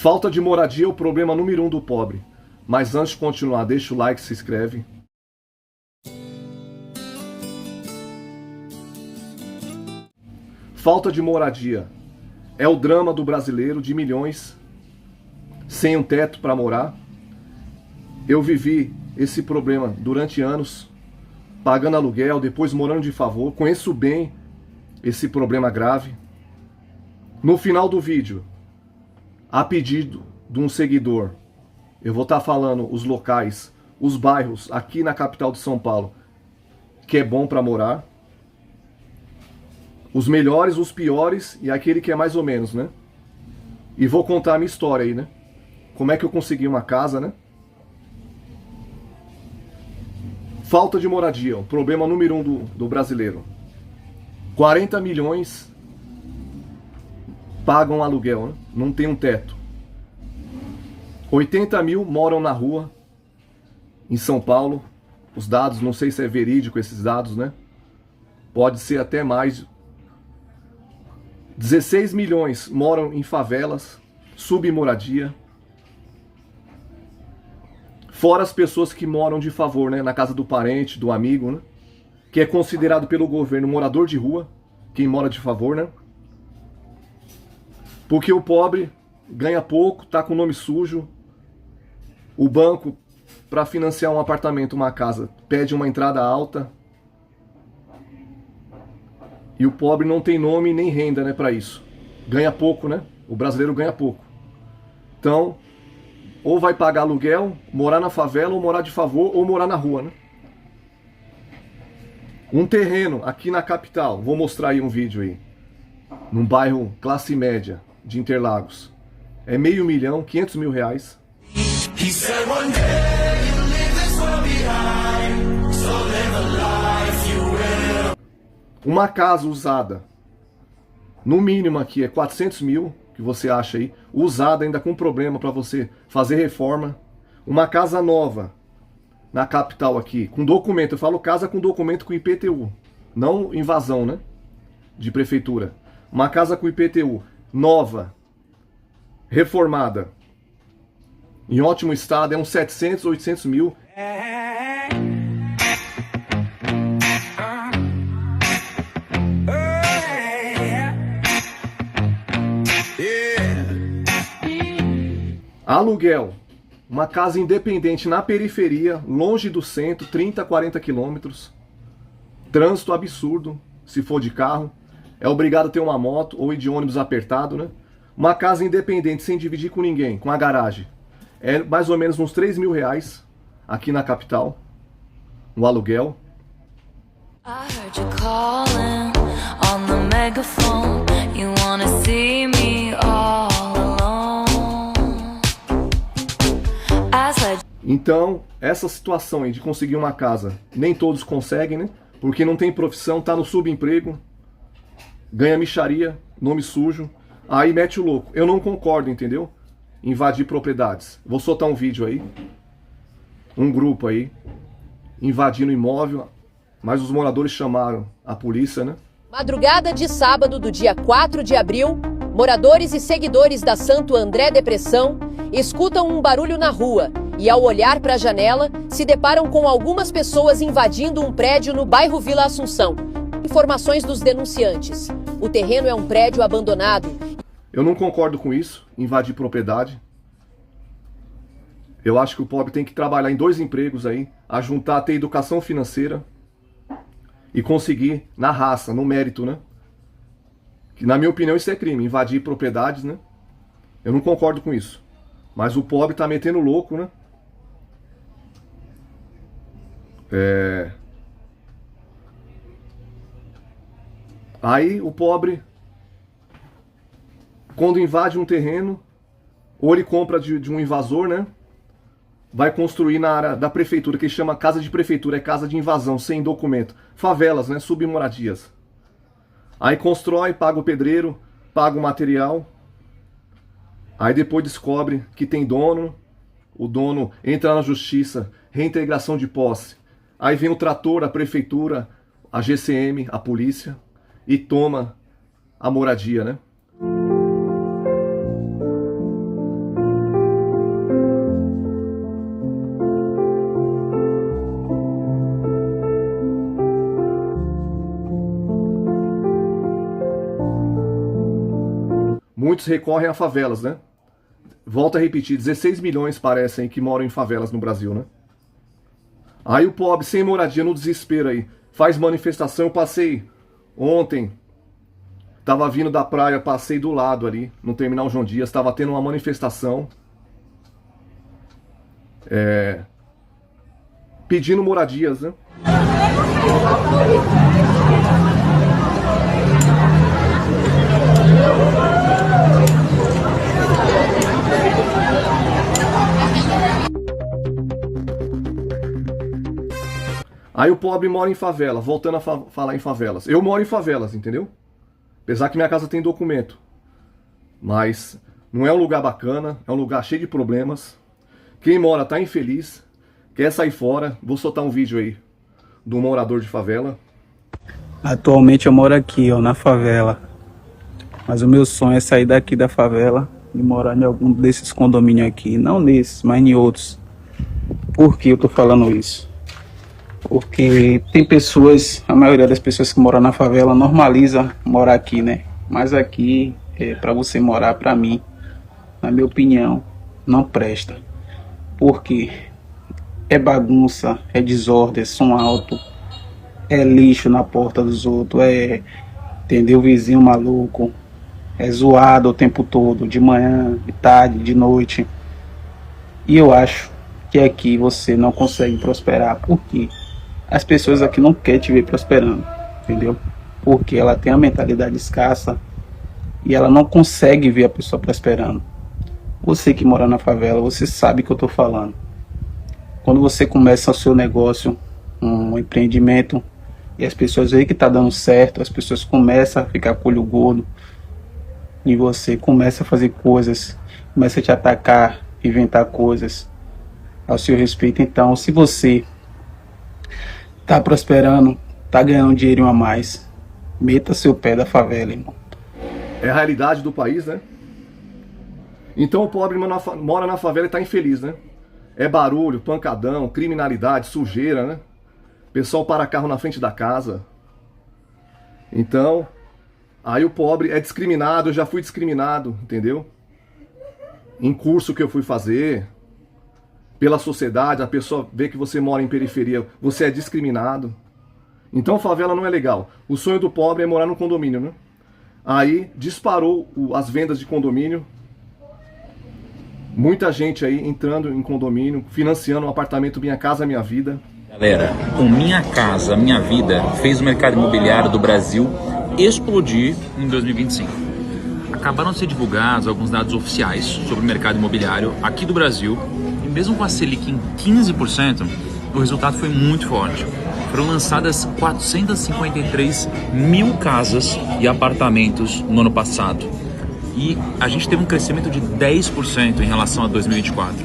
Falta de moradia é o problema número 1 do pobre. Mas antes de continuar, deixa o like, se inscreve. Falta de moradia é o drama do brasileiro de milhões sem um teto para morar. Eu vivi esse problema durante anos, pagando aluguel, depois morando de favor. Conheço bem esse problema grave. No final do vídeo, a pedido de um seguidor, eu vou estar falando os locais, os bairros aqui na capital de São Paulo que é bom para morar. Os melhores, os piores e aquele que é mais ou menos, né? E vou contar a minha história aí, né? Como é que eu consegui uma casa, né? Falta de moradia, o problema número 1 do brasileiro. 40 milhões pagam aluguel, né? Não tem um teto. 80 mil moram na rua, em São Paulo. Os dados, não sei se é verídico esses dados, né? Pode ser até mais. 16 milhões moram em favelas, submoradia. Fora as pessoas que moram de favor, né? Na casa do parente, do amigo, né? Que é considerado pelo governo morador de rua, quem mora de favor, né? Porque o pobre ganha pouco, tá com o nome sujo. O banco, para financiar um apartamento, uma casa, pede uma entrada alta. E o pobre não tem nome nem renda, né, para isso. Ganha pouco, né? O brasileiro ganha pouco. Então, ou vai pagar aluguel, morar na favela, ou morar de favor, ou morar na rua, né? Um terreno aqui na capital, vou mostrar aí um vídeo aí, num bairro classe média de Interlagos, é R$500 mil, 500 mil reais. Uma casa usada, no mínimo aqui é 400 mil, que você acha aí, usada ainda com problema para você fazer reforma. Uma casa nova, na capital aqui, com documento, eu falo casa com documento com IPTU, não invasão, né, de prefeitura. Uma casa com IPTU, nova, reformada, em ótimo estado, é uns 700, 800 mil. Aluguel, uma casa independente na periferia, longe do centro, 30, 40 quilômetros. Trânsito absurdo, se for de carro. É obrigado a ter uma moto ou ir de ônibus apertado, né? Uma casa independente, sem dividir com ninguém, com a garagem. É mais ou menos uns R$3 mil aqui na capital. O aluguel. I heard you calling on the megaphone. You wanna see me all alone. Então, essa situação aí de conseguir uma casa, nem todos conseguem, né? Porque não tem profissão, tá no subemprego, ganha mixaria, nome sujo, aí mete o louco. Eu não concordo, entendeu? Invadir propriedades. Vou soltar um vídeo aí, um grupo aí, invadindo imóvel, mas os moradores chamaram a polícia, né? Madrugada de sábado do dia 4 de abril, moradores e seguidores da Santo André Depressão escutam um barulho na rua e, ao olhar para a janela, se deparam com algumas pessoas invadindo um prédio no bairro Vila Assunção. Informações dos denunciantes. O terreno é um prédio abandonado. Eu não concordo com isso, invadir propriedade. Eu acho que o pobre tem que trabalhar em 2 empregos aí, a juntar, ter educação financeira e conseguir na raça, no mérito, né? Que, na minha opinião, isso é crime, invadir propriedades, né? Eu não concordo com isso. Mas o pobre tá metendo louco, né? Aí o pobre, quando invade um terreno, ou ele compra de um invasor, né? Vai construir na área da prefeitura, que chama casa de prefeitura, é casa de invasão, sem documento. Favelas, né? Submoradias. Aí constrói, paga o pedreiro, paga o material. Aí depois descobre que tem dono. O dono entra na justiça, reintegração de posse. Aí vem o trator, a prefeitura, a GCM, a polícia, e toma a moradia, né? muitos recorrem a favelas, né? Volto a repetir, 16 milhões parecem que moram em favelas no Brasil, né? Aí o pobre, sem moradia, no desespero aí, faz manifestação. Eu passei ontem, tava vindo da praia, passei do lado ali, no terminal João Dias, tava tendo uma manifestação pedindo moradias, né? Aí o pobre mora em favela, voltando a falar em favelas. Eu moro em favelas, entendeu? Apesar que minha casa tem documento. Mas não é um lugar bacana, é um lugar cheio de problemas. Quem mora tá infeliz, quer sair fora. Vou soltar um vídeo aí do morador de favela. Atualmente eu moro aqui, ó, na favela. Mas o meu sonho é sair daqui da favela e morar em algum desses condomínios aqui. Não nesses, mas em outros. Por que eu tô falando isso? Porque tem pessoas, a maioria das pessoas que moram na favela normaliza morar aqui, né? Mas aqui, para você morar, para mim, na minha opinião, não presta. Porque é bagunça, é desordem, é som alto, é lixo na porta dos outros, entendeu? Vizinho maluco, é zoado o tempo todo, de manhã, de tarde, de noite. E eu acho que aqui você não consegue prosperar. Por quê? As pessoas aqui não querem te ver prosperando, entendeu? Porque ela tem a mentalidade escassa e ela não consegue ver a pessoa prosperando. Você que mora na favela, você sabe o que eu tô falando. Quando você começa o seu negócio, um empreendimento, e as pessoas veem que tá dando certo, as pessoas começam a ficar com o olho gordo, e você começa a fazer coisas, começa a te atacar, inventar coisas ao seu respeito. Então, se você tá prosperando, tá ganhando um dinheirinho a mais, meta seu pé da favela, irmão. É a realidade do país, né? Então o pobre mora na favela e tá infeliz, né? É barulho, pancadão, criminalidade, sujeira, né? Pessoal para carro na frente da casa. Então, aí o pobre é discriminado. Eu já fui discriminado, entendeu? Em curso que eu fui fazer, pela sociedade, a pessoa vê que você mora em periferia, você é discriminado. Então favela não é legal. O sonho do pobre é morar num condomínio, né? Aí disparou as vendas de condomínio. Muita gente aí entrando em condomínio, financiando um apartamento Minha Casa Minha Vida. Galera, o Minha Casa Minha Vida fez o mercado imobiliário do Brasil explodir em 2025. Acabaram de ser divulgados alguns dados oficiais sobre o mercado imobiliário aqui do Brasil. E mesmo com a Selic em 15%, o resultado foi muito forte. Foram lançadas 453 mil casas e apartamentos no ano passado. E a gente teve um crescimento de 10% em relação a 2024.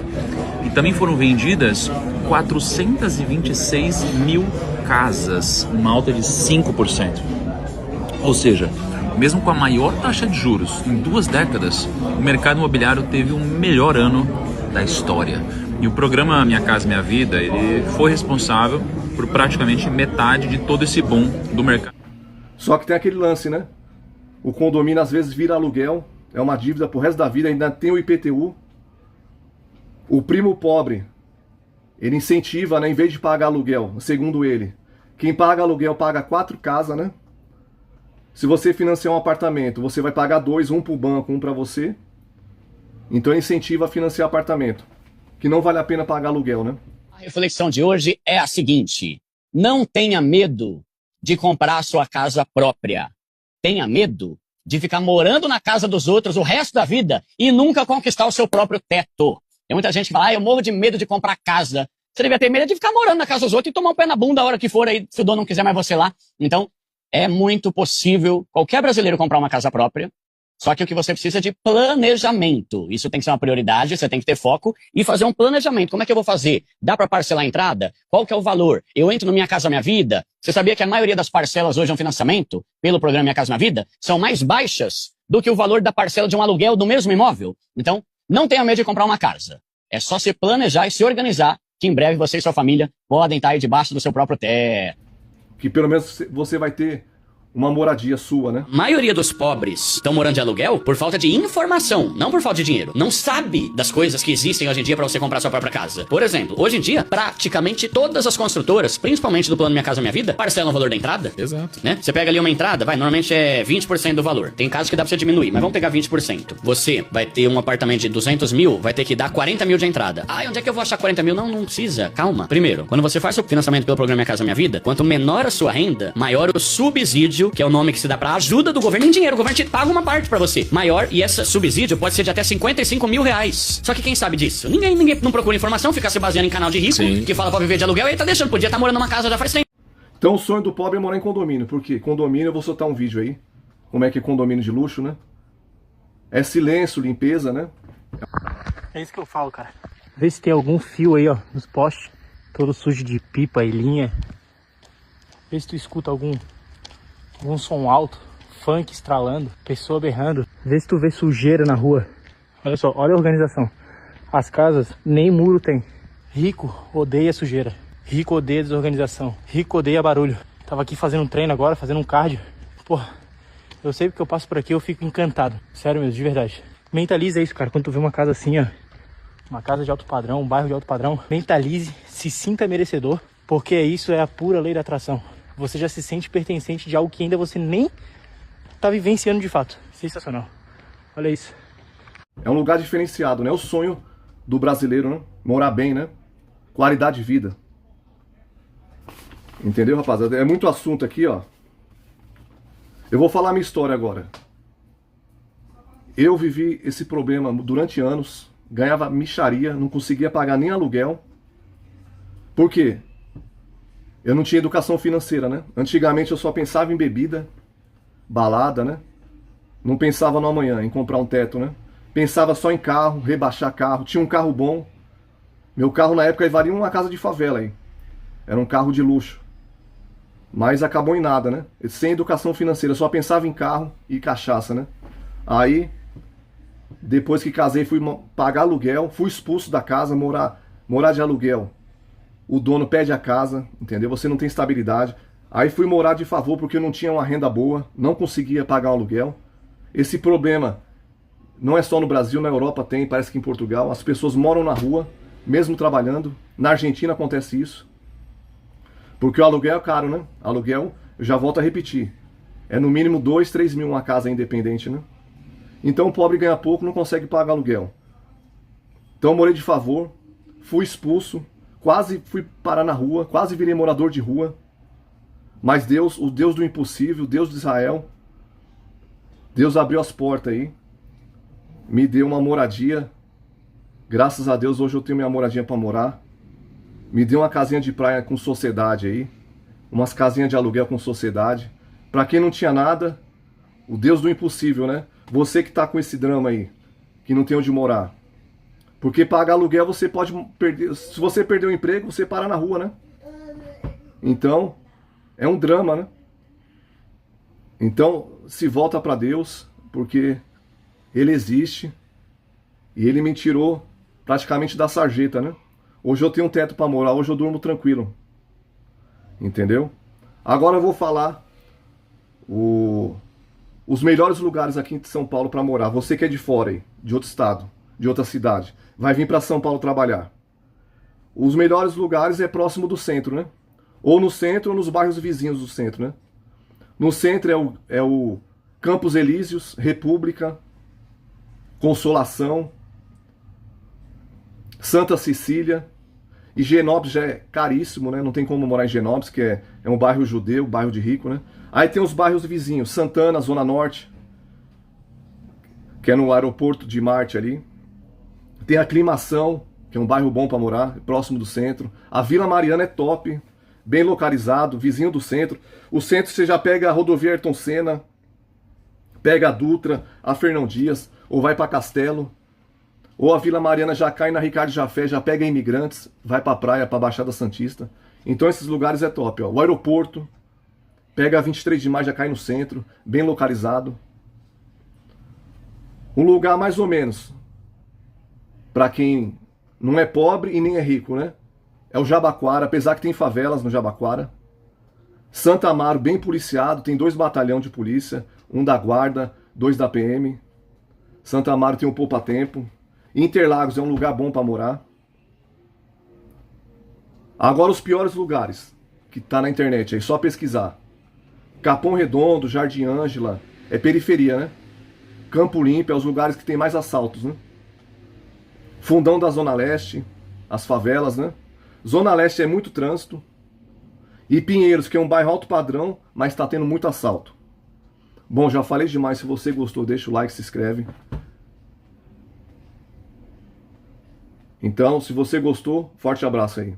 E também foram vendidas 426 mil casas, uma alta de 5%. Ou seja, mesmo com a maior taxa de juros em 2 décadas, o mercado imobiliário teve o melhor ano da história. E o programa Minha Casa Minha Vida, ele foi responsável por praticamente metade de todo esse boom do mercado. Só que tem aquele lance, né? O condomínio às vezes vira aluguel, é uma dívida pro resto da vida, ainda tem o IPTU. O primo pobre, ele incentiva, né? Em vez de pagar aluguel, segundo ele, quem paga aluguel paga 4 casas, né? Se você financiar um apartamento, você vai pagar 2, um pro banco, um pra você. Então incentiva a financiar apartamento, que não vale a pena pagar aluguel, né? A reflexão de hoje é a seguinte: não tenha medo de comprar a sua casa própria. Tenha medo de ficar morando na casa dos outros o resto da vida e nunca conquistar o seu próprio teto. Tem muita gente que fala, eu morro de medo de comprar casa. Você devia ter medo de ficar morando na casa dos outros e tomar um pé na bunda a hora que for aí, se o dono não quiser mais você lá. Então, é muito possível qualquer brasileiro comprar uma casa própria. Só que o que você precisa é de planejamento. Isso tem que ser uma prioridade, você tem que ter foco e fazer um planejamento. Como é que eu vou fazer? Dá para parcelar a entrada? Qual que é o valor? Eu entro no Minha Casa Minha Vida? Você sabia que a maioria das parcelas hoje é um financiamento pelo programa Minha Casa Minha Vida? São mais baixas do que o valor da parcela de um aluguel do mesmo imóvel. Então, não tenha medo de comprar uma casa. É só se planejar e se organizar, que em breve você e sua família podem estar aí debaixo do seu próprio teto. Que pelo menos você vai ter uma moradia sua, né? A maioria dos pobres estão morando de aluguel por falta de informação, não por falta de dinheiro. Não sabe das coisas que existem hoje em dia para você comprar sua própria casa. Por exemplo, hoje em dia, praticamente todas as construtoras, principalmente do plano Minha Casa Minha Vida, parcelam o valor da entrada. Exato. Né? Você pega ali uma entrada, normalmente é 20% do valor. Tem casos que dá pra você diminuir, mas vamos pegar 20%. Você vai ter um apartamento de 200 mil, vai ter que dar 40 mil de entrada. Ah, onde é que eu vou achar 40 mil? Não, não precisa. Calma. Primeiro, quando você faz seu financiamento pelo programa Minha Casa Minha Vida, quanto menor a sua renda, maior o subsídio, que é o nome que se dá pra ajuda do governo em dinheiro. O governo te paga uma parte pra você. Maior, e esse subsídio pode ser de até 55 mil reais. Só que quem sabe disso? Ninguém não procura informação, fica se baseando em canal de rico, Sim. que fala pra viver de aluguel e aí tá deixando. Podia estar morando numa casa já faz tempo. Então o sonho do pobre é morar em condomínio. Por quê? Condomínio, eu vou soltar um vídeo aí. Como é que é condomínio de luxo, né? É silêncio, limpeza, né? É isso que eu falo, cara. Vê se tem algum fio aí, ó, nos postes. Todo sujo de pipa e linha. Vê se tu escuta algum som alto. Funk estralando. Pessoa berrando. Vê se tu vê sujeira na rua. Olha só, olha a organização. As casas nem muro tem. Rico odeia sujeira. Rico odeia desorganização. Rico odeia barulho. Tava aqui fazendo um treino agora, fazendo um cardio. Porra, eu sei porque eu passo por aqui, eu fico encantado. Sério mesmo, de verdade. Mentaliza isso, cara. Quando tu vê uma casa assim, ó. Uma casa de alto padrão, um bairro de alto padrão. Mentalize, se sinta merecedor. Porque isso é a pura lei da atração. Você já se sente pertencente de algo que ainda você nem tá vivenciando de fato. Sensacional. Olha isso. É um lugar diferenciado, né? O sonho do brasileiro, né? Morar bem, né? Qualidade de vida. Entendeu, rapaziada? É muito assunto aqui, ó. Eu vou falar a minha história agora. Eu vivi esse problema durante anos. Ganhava mixaria, não conseguia pagar nem aluguel. Por quê? Eu não tinha educação financeira, né? Antigamente eu só pensava em bebida, balada, né? Não pensava no amanhã, em comprar um teto, né? Pensava só em carro, rebaixar carro. Tinha um carro bom. Meu carro na época valia uma casa de favela aí. Era um carro de luxo. Mas acabou em nada, né? Sem educação financeira, só pensava em carro e cachaça, né? Aí, depois que casei, fui pagar aluguel, fui expulso da casa, morar de aluguel. O dono pede a casa, entendeu? Você não tem estabilidade. Aí fui morar de favor porque eu não tinha uma renda boa, não conseguia pagar o aluguel. Esse problema não é só no Brasil, na Europa tem, parece que em Portugal. As pessoas moram na rua, mesmo trabalhando. Na Argentina acontece isso. Porque o aluguel é caro, né? Aluguel, eu já volto a repetir, é no mínimo 2, 3 mil uma casa independente, né? Então o pobre ganha pouco, não consegue pagar aluguel. Então eu morei de favor, fui expulso, quase fui parar na rua, quase virei morador de rua. Mas Deus, o Deus do impossível, o Deus de Israel, Deus abriu as portas aí, me deu uma moradia. Graças a Deus hoje eu tenho minha moradia para morar. Me deu uma casinha de praia com sociedade aí, umas casinhas de aluguel com sociedade. Para quem não tinha nada, o Deus do impossível, né? Você que tá com esse drama aí, que não tem onde morar. Porque pagar aluguel você pode perder. Se você perder o emprego, você para na rua, né? Então, é um drama, né? Então, se volta para Deus, porque Ele existe e Ele me tirou praticamente da sarjeta, né? Hoje eu tenho um teto para morar, hoje eu durmo tranquilo. Entendeu? Agora eu vou falar os melhores lugares aqui em São Paulo para morar. Você que é de fora aí, de outro estado, de outra cidade, vai vir para São Paulo trabalhar. Os melhores lugares é próximo do centro, né? Ou no centro ou nos bairros vizinhos do centro, né? No centro é o Campos Elíseos, República, Consolação, Santa Cecília. Higienópolis já é caríssimo, né? Não tem como morar em Higienópolis, que é um bairro judeu, bairro de rico, né? Aí tem os bairros vizinhos, Santana, Zona Norte, que é no aeroporto de Marte ali. Tem a Aclimação, que é um bairro bom para morar, próximo do centro. A Vila Mariana é top, bem localizado, vizinho do centro. O centro você já pega a rodovia Ayrton Senna, pega a Dutra, a Fernão Dias, ou vai para Castelo. Ou a Vila Mariana já cai na Ricardo Jafé, já pega Imigrantes, vai pra praia, pra Baixada Santista. Então esses lugares é top, ó. O aeroporto, pega a 23 de maio, já cai no centro, bem localizado. Um lugar mais ou menos, pra quem não é pobre e nem é rico, né? É o Jabaquara, apesar que tem favelas no Jabaquara. Santa Amaro, bem policiado, tem 2 batalhões de polícia, um da guarda, 2 da PM. Santa Amaro tem um poupa-tempo. Interlagos é um lugar bom para morar. Agora os piores lugares, que tá na internet aí, só pesquisar. Capão Redondo, Jardim Ângela, é periferia, né? Campo Limpo é os lugares que tem mais assaltos, né? Fundão da Zona Leste, as favelas, né? Zona Leste é muito trânsito. E Pinheiros, que é um bairro alto padrão, mas está tendo muito assalto. Bom, já falei demais. Se você gostou, deixa o like, se inscreve. Então, se você gostou, forte abraço aí.